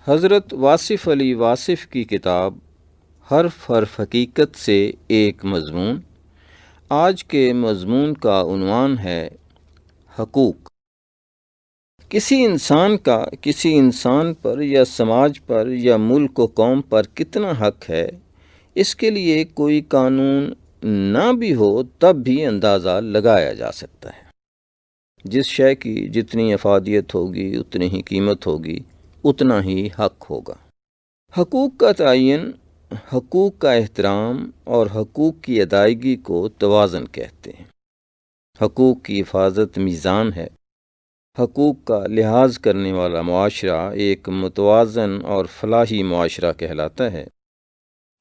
حضرت واصف علی واصف کی کتاب حرف حرف حقیقت سے ایک مضمون۔ آج کے مضمون کا عنوان ہے حقوق۔ کسی انسان کا کسی انسان پر یا سماج پر یا ملک و قوم پر کتنا حق ہے، اس کے لیے کوئی قانون نہ بھی ہو تب بھی اندازہ لگایا جا سکتا ہے۔ جس شے کی جتنی افادیت ہوگی اتنی ہی قیمت ہوگی، اتنا ہی حق ہوگا۔ حقوق کا تعین، حقوق کا احترام اور حقوق کی ادائیگی کو توازن کہتے ہیں۔ حقوق کی حفاظت میزان ہے۔ حقوق کا لحاظ کرنے والا معاشرہ ایک متوازن اور فلاحی معاشرہ کہلاتا ہے۔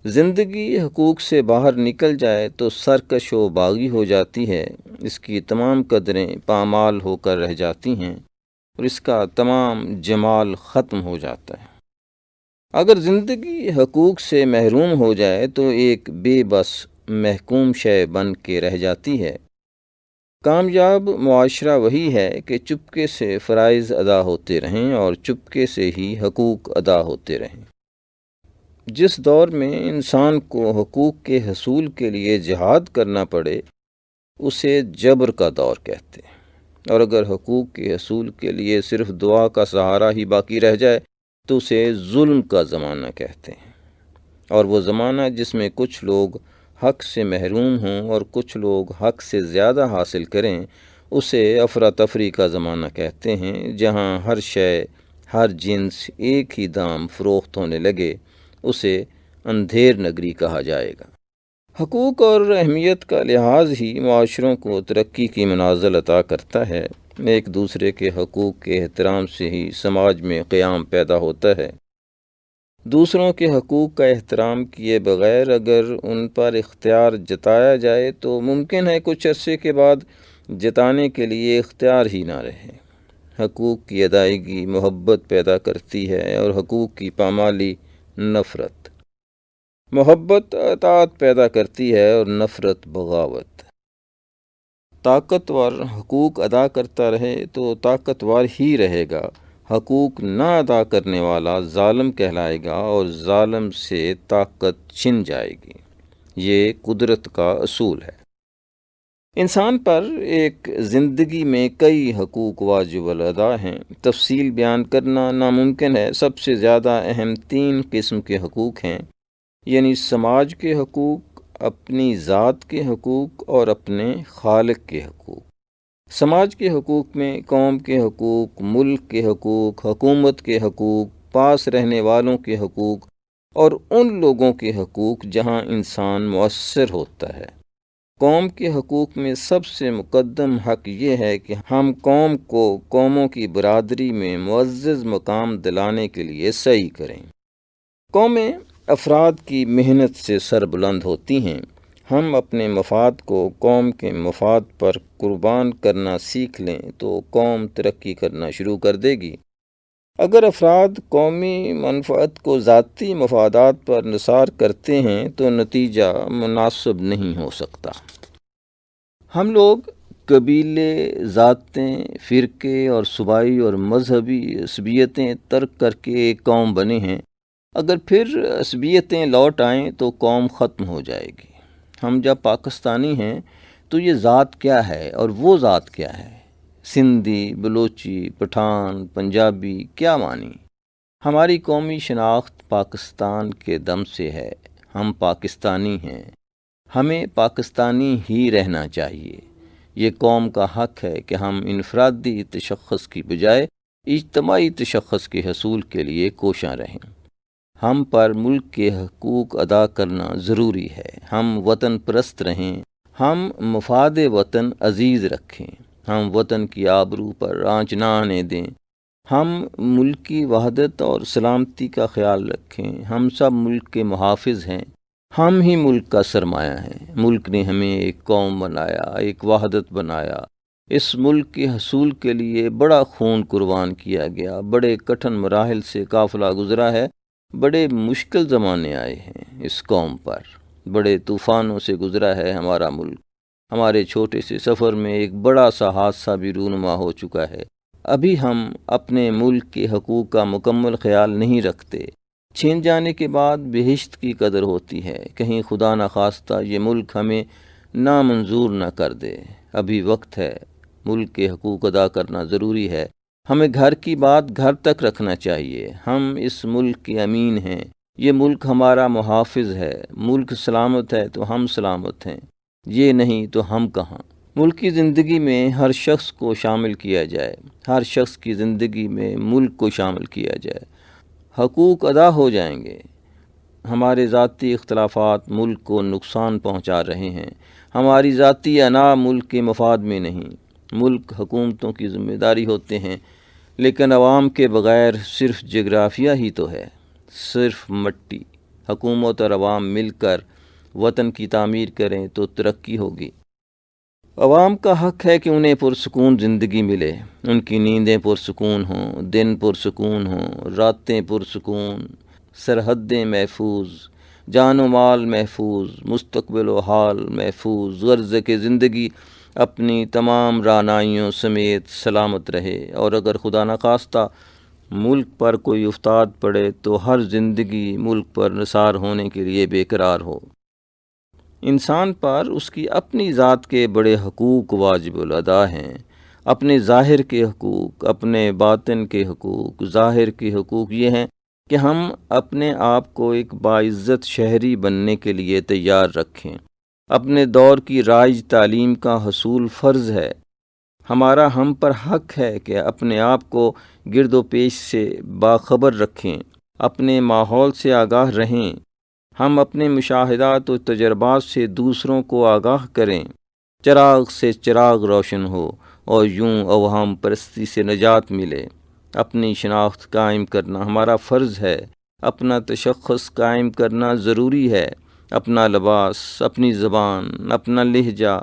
زندگی حقوق سے باہر نکل جائے تو سرکش و باغی ہو جاتی ہے، اس کی تمام قدریں پامال ہو کر رہ جاتی ہیں اور اس کا تمام جمال ختم ہو جاتا ہے۔ اگر زندگی حقوق سے محروم ہو جائے تو ایک بے بس محکوم شے بن کے رہ جاتی ہے۔ کامیاب معاشرہ وہی ہے کہ چپکے سے فرائض ادا ہوتے رہیں اور چپکے سے ہی حقوق ادا ہوتے رہیں۔ جس دور میں انسان کو حقوق کے حصول کے لیے جہاد کرنا پڑے، اسے جبر کا دور کہتے ہیں، اور اگر حقوق کے حصول کے لیے صرف دعا کا سہارا ہی باقی رہ جائے تو اسے ظلم کا زمانہ کہتے ہیں، اور وہ زمانہ جس میں کچھ لوگ حق سے محروم ہوں اور کچھ لوگ حق سے زیادہ حاصل کریں، اسے افراتفری کا زمانہ کہتے ہیں، جہاں ہر شے، ہر جنس ایک ہی دام فروخت ہونے لگے، اسے اندھیر نگری کہا جائے گا۔ حقوق اور اہمیت کا لحاظ ہی معاشروں کو ترقی کی منازل عطا کرتا ہے۔ ایک دوسرے کے حقوق کے احترام سے ہی سماج میں قیام پیدا ہوتا ہے۔ دوسروں کے حقوق کا احترام کیے بغیر اگر ان پر اختیار جتایا جائے تو ممکن ہے کچھ عرصے کے بعد جتانے کے لیے اختیار ہی نہ رہے۔ حقوق کی ادائیگی محبت پیدا کرتی ہے اور حقوق کی پامالی نفرت۔ محبت اطاعت پیدا کرتی ہے اور نفرت بغاوت۔ طاقتور حقوق ادا کرتا رہے تو طاقتور ہی رہے گا، حقوق نہ ادا کرنے والا ظالم کہلائے گا اور ظالم سے طاقت چھن جائے گی۔ یہ قدرت کا اصول ہے۔ انسان پر ایک زندگی میں کئی حقوق واجب الادا ہیں، تفصیل بیان کرنا ناممکن ہے۔ سب سے زیادہ اہم 3 قسم کے حقوق ہیں، یعنی سماج کے حقوق، اپنی ذات کے حقوق اور اپنے خالق کے حقوق۔ سماج کے حقوق میں قوم کے حقوق، ملک کے حقوق، حکومت کے حقوق، پاس رہنے والوں کے حقوق اور ان لوگوں کے حقوق جہاں انسان مؤثر ہوتا ہے۔ قوم کے حقوق میں سب سے مقدم حق یہ ہے کہ ہم قوم کو قوموں کی برادری میں معزز مقام دلانے کے لیے سعی کریں۔ قومیں افراد کی محنت سے سربلند ہوتی ہیں۔ ہم اپنے مفاد کو قوم کے مفاد پر قربان کرنا سیکھ لیں تو قوم ترقی کرنا شروع کر دے گی۔ اگر افراد قومی منفعت کو ذاتی مفادات پر نثار کرتے ہیں تو نتیجہ مناسب نہیں ہو سکتا۔ ہم لوگ قبیلے، ذاتیں، فرقے اور صوبائی اور مذہبی عصبیتیں ترک کر کے ایک قوم بنے ہیں۔ اگر پھر عصبیتیں لوٹ آئیں تو قوم ختم ہو جائے گی۔ ہم جب پاکستانی ہیں تو یہ ذات کیا ہے اور وہ ذات کیا ہے؟ سندھی، بلوچی، پٹھان، پنجابی کیا مانی؟ ہماری قومی شناخت پاکستان کے دم سے ہے۔ ہم پاکستانی ہیں، ہمیں پاکستانی ہی رہنا چاہیے۔ یہ قوم کا حق ہے کہ ہم انفرادی تشخص کی بجائے اجتماعی تشخص کے حصول کے لیے کوشاں رہیں۔ ہم پر ملک کے حقوق ادا کرنا ضروری ہے۔ ہم وطن پرست رہیں، ہم مفاد وطن عزیز رکھیں، ہم وطن کی آبرو پر آنچ نہ آنے دیں، ہم ملکی وحدت اور سلامتی کا خیال رکھیں۔ ہم سب ملک کے محافظ ہیں، ہم ہی ملک کا سرمایہ ہیں۔ ملک نے ہمیں ایک قوم بنایا، ایک وحدت بنایا۔ اس ملک کے حصول کے لیے بڑا خون قربان کیا گیا، بڑے کٹھن مراحل سے قافلہ گزرا ہے، بڑے مشکل زمانے آئے ہیں اس قوم پر، بڑے طوفانوں سے گزرا ہے ہمارا ملک۔ ہمارے چھوٹے سے سفر میں ایک بڑا سا حادثہ بھی رونما ہو چکا ہے، ابھی ہم اپنے ملک کے حقوق کا مکمل خیال نہیں رکھتے۔ چھین جانے کے بعد بہشت کی قدر ہوتی ہے، کہیں خدا نخواستہ یہ ملک ہمیں نامنظور نہ کر دے۔ ابھی وقت ہے، ملک کے حقوق ادا کرنا ضروری ہے۔ ہمیں گھر کی بات گھر تک رکھنا چاہیے۔ ہم اس ملک کے امین ہیں، یہ ملک ہمارا محافظ ہے۔ ملک سلامت ہے تو ہم سلامت ہیں، یہ نہیں تو ہم کہاں۔ ملک کی زندگی میں ہر شخص کو شامل کیا جائے، ہر شخص کی زندگی میں ملک کو شامل کیا جائے۔ حقوق ادا ہو جائیں گے۔ ہمارے ذاتی اختلافات ملک کو نقصان پہنچا رہے ہیں۔ ہماری ذاتی انا ملک کے مفاد میں نہیں۔ ملک حکومتوں کی ذمہ داری ہوتے ہیں، لیکن عوام کے بغیر صرف جغرافیہ ہی تو ہے، صرف مٹی۔ حکومت اور عوام مل کر وطن کی تعمیر کریں تو ترقی ہوگی۔ عوام کا حق ہے کہ انہیں پرسکون زندگی ملے، ان کی نیندیں پرسکون ہوں، دن پرسکون ہوں، راتیں پرسکون، سرحدیں محفوظ، جان و مال محفوظ، مستقبل و حال محفوظ، غرض کہ زندگی اپنی تمام رعنائیوں سمیت سلامت رہے، اور اگر خدا نخواستہ ملک پر کوئی افتاد پڑے تو ہر زندگی ملک پر نثار ہونے کے لیے بے قرار ہو۔ انسان پر اس کی اپنی ذات کے بڑے حقوق واجب الادا ہیں، اپنے ظاہر کے حقوق، اپنے باطن کے حقوق۔ ظاہر کے حقوق یہ ہیں کہ ہم اپنے آپ کو ایک باعزت شہری بننے کے لیے تیار رکھیں۔ اپنے دور کی رائج تعلیم کا حصول فرض ہے۔ ہمارا ہم پر حق ہے کہ اپنے آپ کو گرد و پیش سے باخبر رکھیں، اپنے ماحول سے آگاہ رہیں۔ ہم اپنے مشاہدات و تجربات سے دوسروں کو آگاہ کریں، چراغ سے چراغ روشن ہو اور یوں اوہام پرستی سے نجات ملے۔ اپنی شناخت قائم کرنا ہمارا فرض ہے، اپنا تشخص قائم کرنا ضروری ہے۔ اپنا لباس، اپنی زبان، اپنا لہجہ،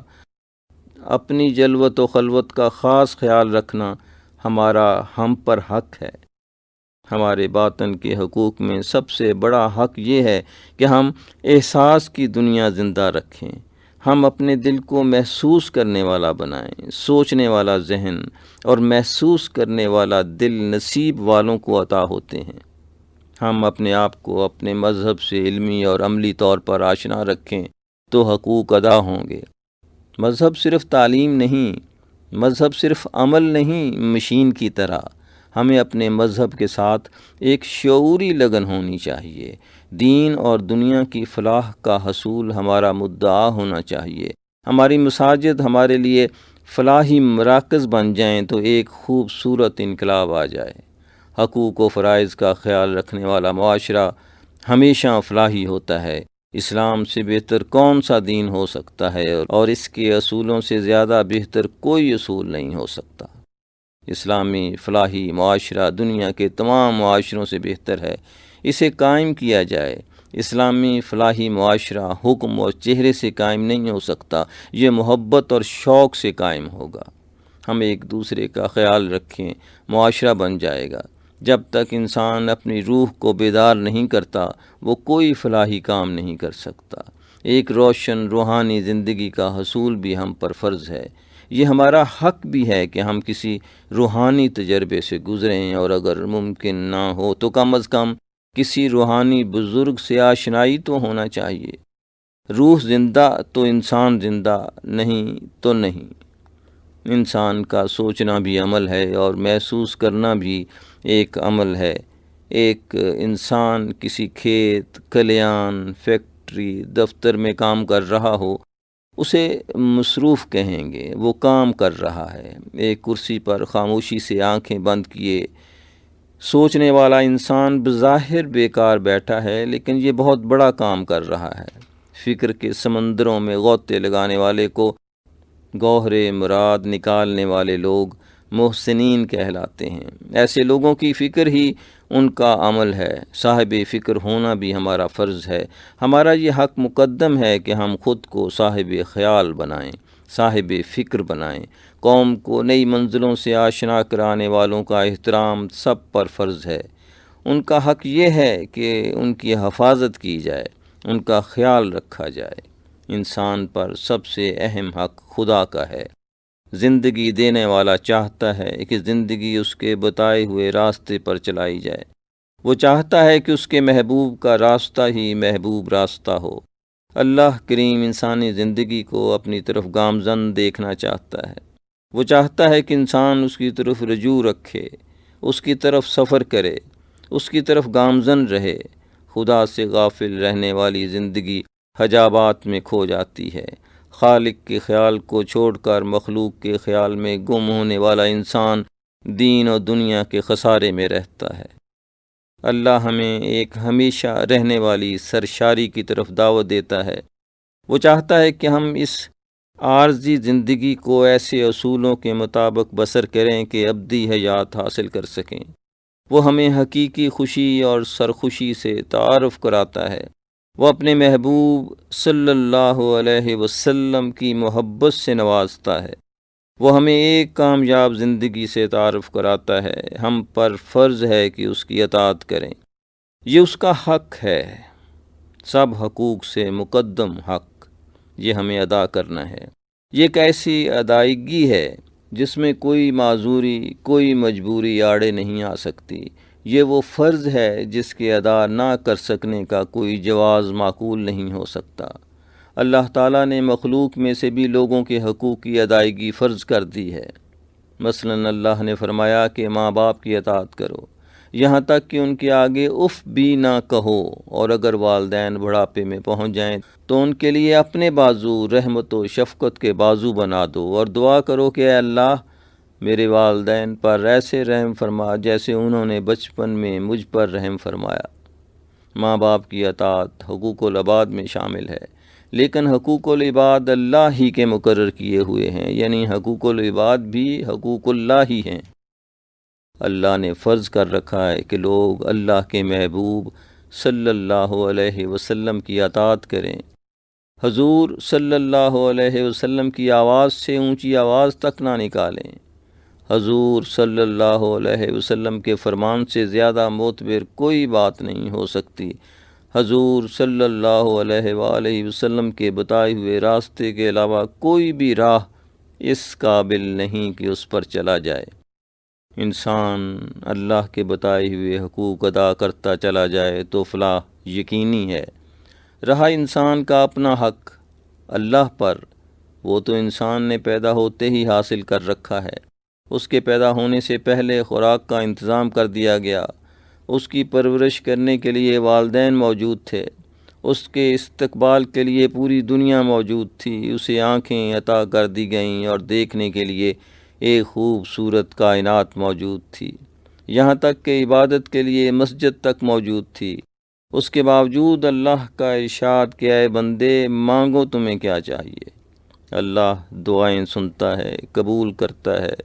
اپنی جلوت و خلوت کا خاص خیال رکھنا ہمارا ہم پر حق ہے۔ ہمارے باطن کے حقوق میں سب سے بڑا حق یہ ہے کہ ہم احساس کی دنیا زندہ رکھیں۔ ہم اپنے دل کو محسوس کرنے والا بنائیں۔ سوچنے والا ذہن اور محسوس کرنے والا دل نصیب والوں کو عطا ہوتے ہیں۔ ہم اپنے آپ کو اپنے مذہب سے علمی اور عملی طور پر آشنا رکھیں تو حقوق ادا ہوں گے۔ مذہب صرف تعلیم نہیں، مذہب صرف عمل نہیں، مشین کی طرح۔ ہمیں اپنے مذہب کے ساتھ ایک شعوری لگن ہونی چاہیے۔ دین اور دنیا کی فلاح کا حصول ہمارا مدعا ہونا چاہیے۔ ہماری مساجد ہمارے لیے فلاحی مراکز بن جائیں تو ایک خوبصورت انقلاب آ جائے۔ حقوق و فرائض کا خیال رکھنے والا معاشرہ ہمیشہ فلاحی ہوتا ہے۔ اسلام سے بہتر کون سا دین ہو سکتا ہے، اور اس کے اصولوں سے زیادہ بہتر کوئی اصول نہیں ہو سکتا۔ اسلامی فلاحی معاشرہ دنیا کے تمام معاشروں سے بہتر ہے، اسے قائم کیا جائے۔ اسلامی فلاحی معاشرہ حکم اور چہرے سے قائم نہیں ہو سکتا، یہ محبت اور شوق سے قائم ہوگا۔ ہم ایک دوسرے کا خیال رکھیں، معاشرہ بن جائے گا۔ جب تک انسان اپنی روح کو بیدار نہیں کرتا، وہ کوئی فلاحی کام نہیں کر سکتا۔ ایک روشن روحانی زندگی کا حصول بھی ہم پر فرض ہے۔ یہ ہمارا حق بھی ہے کہ ہم کسی روحانی تجربے سے گزریں، اور اگر ممکن نہ ہو تو کم از کم کسی روحانی بزرگ سے آشنائی تو ہونا چاہیے۔ روح زندہ تو انسان زندہ، نہیں تو نہیں۔ انسان کا سوچنا بھی عمل ہے اور محسوس کرنا بھی ایک عمل ہے۔ ایک انسان کسی کھیت، کھلیان، فیکٹری، دفتر میں کام کر رہا ہو، اسے مصروف کہیں گے، وہ کام کر رہا ہے۔ ایک کرسی پر خاموشی سے آنکھیں بند کیے سوچنے والا انسان بظاہر بیکار بیٹھا ہے، لیکن یہ بہت بڑا کام کر رہا ہے۔ فکر کے سمندروں میں غوطے لگانے والے کو گوہر مراد نکالنے والے لوگ محسنین کہلاتے ہیں۔ ایسے لوگوں کی فکر ہی ان کا عمل ہے۔ صاحب فکر ہونا بھی ہمارا فرض ہے۔ ہمارا یہ حق مقدم ہے کہ ہم خود کو صاحب خیال بنائیں، صاحب فکر بنائیں۔ قوم کو نئی منزلوں سے آشنا کرانے والوں کا احترام سب پر فرض ہے۔ ان کا حق یہ ہے کہ ان کی حفاظت کی جائے، ان کا خیال رکھا جائے۔ انسان پر سب سے اہم حق خدا کا ہے۔ زندگی دینے والا چاہتا ہے کہ زندگی اس کے بتائے ہوئے راستے پر چلائی جائے۔ وہ چاہتا ہے کہ اس کے محبوب کا راستہ ہی محبوب راستہ ہو۔ اللہ کریم انسانی زندگی کو اپنی طرف گامزن دیکھنا چاہتا ہے۔ وہ چاہتا ہے کہ انسان اس کی طرف رجوع رکھے، اس کی طرف سفر کرے، اس کی طرف گامزن رہے۔ خدا سے غافل رہنے والی زندگی حجابات میں کھو جاتی ہے۔ خالق کے خیال کو چھوڑ کر مخلوق کے خیال میں گم ہونے والا انسان دین اور دنیا کے خسارے میں رہتا ہے۔ اللہ ہمیں ایک ہمیشہ رہنے والی سرشاری کی طرف دعوت دیتا ہے۔ وہ چاہتا ہے کہ ہم اس عارضی زندگی کو ایسے اصولوں کے مطابق بسر کریں کہ ابدی حیات حاصل کر سکیں۔ وہ ہمیں حقیقی خوشی اور سرخوشی سے تعارف کراتا ہے۔ وہ اپنے محبوب صلی اللہ علیہ وسلم کی محبت سے نوازتا ہے۔ وہ ہمیں ایک کامیاب زندگی سے تعارف کراتا ہے۔ ہم پر فرض ہے کہ اس کی اطاعت کریں۔ یہ اس کا حق ہے، سب حقوق سے مقدم حق، یہ ہمیں ادا کرنا ہے۔ یہ ایک ایسی ادائیگی ہے جس میں کوئی معذوری، کوئی مجبوری آڑے نہیں آ سکتی۔ یہ وہ فرض ہے جس کے ادا نہ کر سکنے کا کوئی جواز معقول نہیں ہو سکتا۔ اللہ تعالیٰ نے مخلوق میں سے بھی لوگوں کے حقوق کی ادائیگی فرض کر دی ہے۔ مثلا اللہ نے فرمایا کہ ماں باپ کی اطاعت کرو، یہاں تک کہ ان کے آگے اف بھی نہ کہو، اور اگر والدین بڑھاپے میں پہنچ جائیں تو ان کے لیے اپنے بازو رحمت و شفقت کے بازو بنا دو، اور دعا کرو کہ اے اللہ میرے والدین پر ایسے رحم فرما جیسے انہوں نے بچپن میں مجھ پر رحم فرمایا۔ ماں باپ کی اطاعت حقوق العباد میں شامل ہے، لیکن حقوق العباد اللہ ہی کے مقرر کیے ہوئے ہیں، یعنی حقوق العباد بھی حقوق اللہ ہی ہیں۔ اللہ نے فرض کر رکھا ہے کہ لوگ اللہ کے محبوب صلی اللہ علیہ وسلم کی اطاعت کریں۔ حضور صلی اللہ علیہ وسلم کی آواز سے اونچی آواز تک نہ نکالیں۔ حضور صلی اللہ علیہ وسلم کے فرمان سے زیادہ معتبر کوئی بات نہیں ہو سکتی۔ حضور صلی اللہ علیہ وآلہ وسلم کے بتائے ہوئے راستے کے علاوہ کوئی بھی راہ اس قابل نہیں کہ اس پر چلا جائے۔ انسان اللہ کے بتائے ہوئے حقوق ادا کرتا چلا جائے تو فلاح یقینی ہے۔ رہا انسان کا اپنا حق اللہ پر، وہ تو انسان نے پیدا ہوتے ہی حاصل کر رکھا ہے۔ اس کے پیدا ہونے سے پہلے خوراک کا انتظام کر دیا گیا، اس کی پرورش کرنے کے لیے والدین موجود تھے، اس کے استقبال کے لیے پوری دنیا موجود تھی، اسے آنکھیں عطا کر دی گئیں اور دیکھنے کے لیے ایک خوبصورت کائنات موجود تھی، یہاں تک کہ عبادت کے لیے مسجد تک موجود تھی۔ اس کے باوجود اللہ کا ارشاد کہ اے بندے مانگو تمہیں کیا چاہیے۔ اللہ دعائیں سنتا ہے، قبول کرتا ہے۔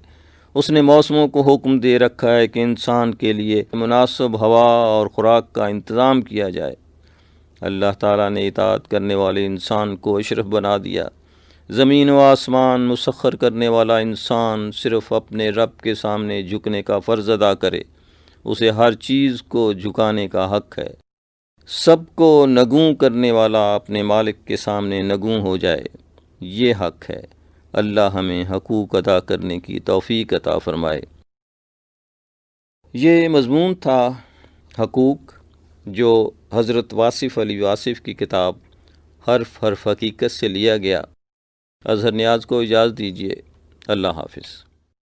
اس نے موسموں کو حکم دے رکھا ہے کہ انسان کے لیے مناسب ہوا اور خوراک کا انتظام کیا جائے۔ اللہ تعالیٰ نے اطاعت کرنے والے انسان کو اشرف بنا دیا۔ زمین و آسمان مسخر کرنے والا انسان صرف اپنے رب کے سامنے جھکنے کا فرض ادا کرے، اسے ہر چیز کو جھکانے کا حق ہے۔ سب کو نگوں کرنے والا اپنے مالک کے سامنے نگوں ہو جائے، یہ حق ہے۔ اللہ ہمیں حقوق ادا کرنے کی توفیق عطا فرمائے۔ یہ مضمون تھا حقوق، جو حضرت واصف علی واصف کی کتاب حرف حرف حقیقت سے لیا گیا۔ اظہر نیاز کو اجازت دیجیے۔ اللہ حافظ۔